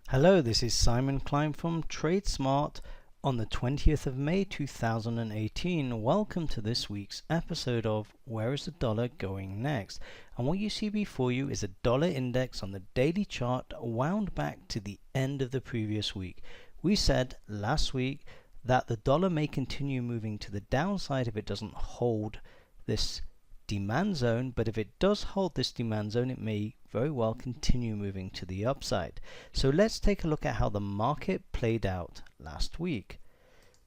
Hello, this is Simon Klein from TradeSmart on the 20th of May 2018. Welcome to this week's episode of Where is the Dollar Going Next? And what you see before you is a dollar index on the daily chart wound back to the end of the previous week. We said last week that the dollar may continue moving to the downside if it doesn't hold this demand zone, but if it does hold this demand zone, it may very well continue moving to the upside. So let's take a look at how the market played out last week.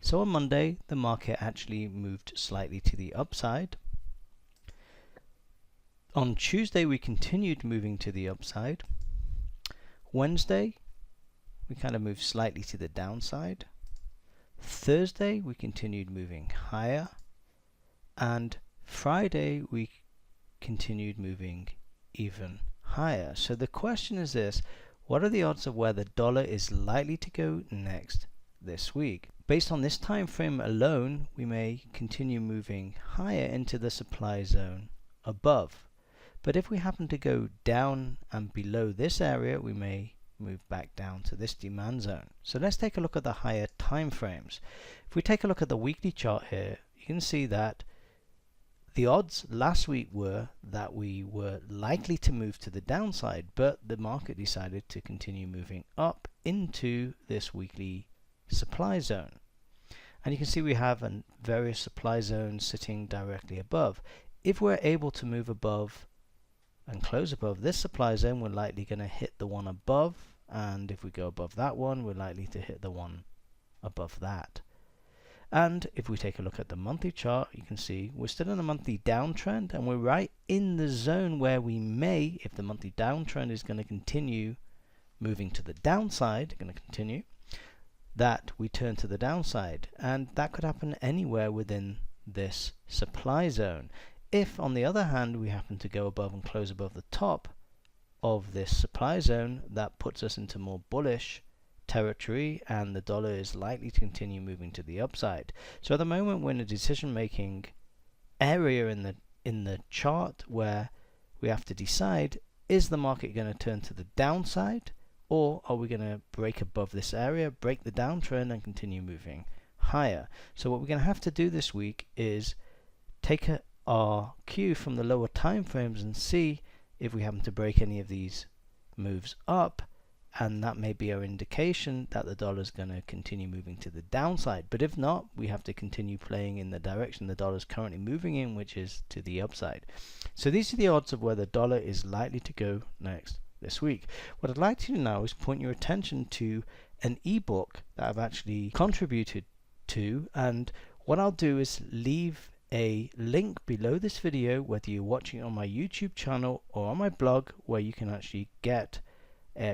So on Monday, the market actually moved slightly to the upside. On Tuesday, we continued moving to the upside. Wednesday, we kind of moved slightly to the downside. Thursday, we continued moving higher. And Friday, we continued moving even higher. So the question is this: what are the odds of where the dollar is likely to go next this week? Based on this time frame alone, we may continue moving higher into the supply zone above. But if we happen to go down and below this area, we may move back down to this demand zone. So let's take a look at the higher time frames. If we take a look at the weekly chart here, you can see that the odds last week were that we were likely to move to the downside, but the market decided to continue moving up into this weekly supply zone. And you can see we have various supply zones sitting directly above. If we're able to move above and close above this supply zone, we're likely going to hit the one above, and if we go above that one, we're likely to hit the one above that. And if we take a look at the monthly chart, you can see we're still in a monthly downtrend, and we're right in the zone where we may, if the monthly downtrend is going to continue moving to the downside, that we turn to the downside. And that could happen anywhere within this supply zone. If, on the other hand, we happen to go above and close above the top of this supply zone, that puts us into more bullish territory, and the dollar is likely to continue moving to the upside. So at the moment, we're in a decision-making area in the chart where we have to decide: is the market going to turn to the downside, or are we going to break above this area, break the downtrend, and continue moving higher? So what we're going to have to do this week is take our cue from the lower time frames and see if we happen to break any of these moves up, and that may be our indication that the dollar is going to continue moving to the downside. But if not, we have to continue playing in the direction the dollar is currently moving in, which is to the upside. So these are the odds of where the dollar is likely to go next this week. What I'd like to do now is point your attention to an ebook that I've actually contributed to, and what I'll do is leave a link below this video, whether you're watching on my YouTube channel or on my blog, where you can actually get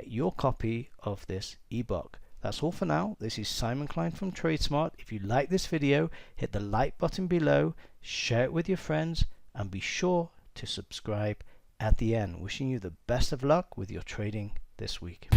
your copy of this ebook. That's all for now. This is Simon Klein from TradeSmart. If you like this video, hit the like button below, share it with your friends, and be sure to subscribe at the end. Wishing you the best of luck with your trading this week.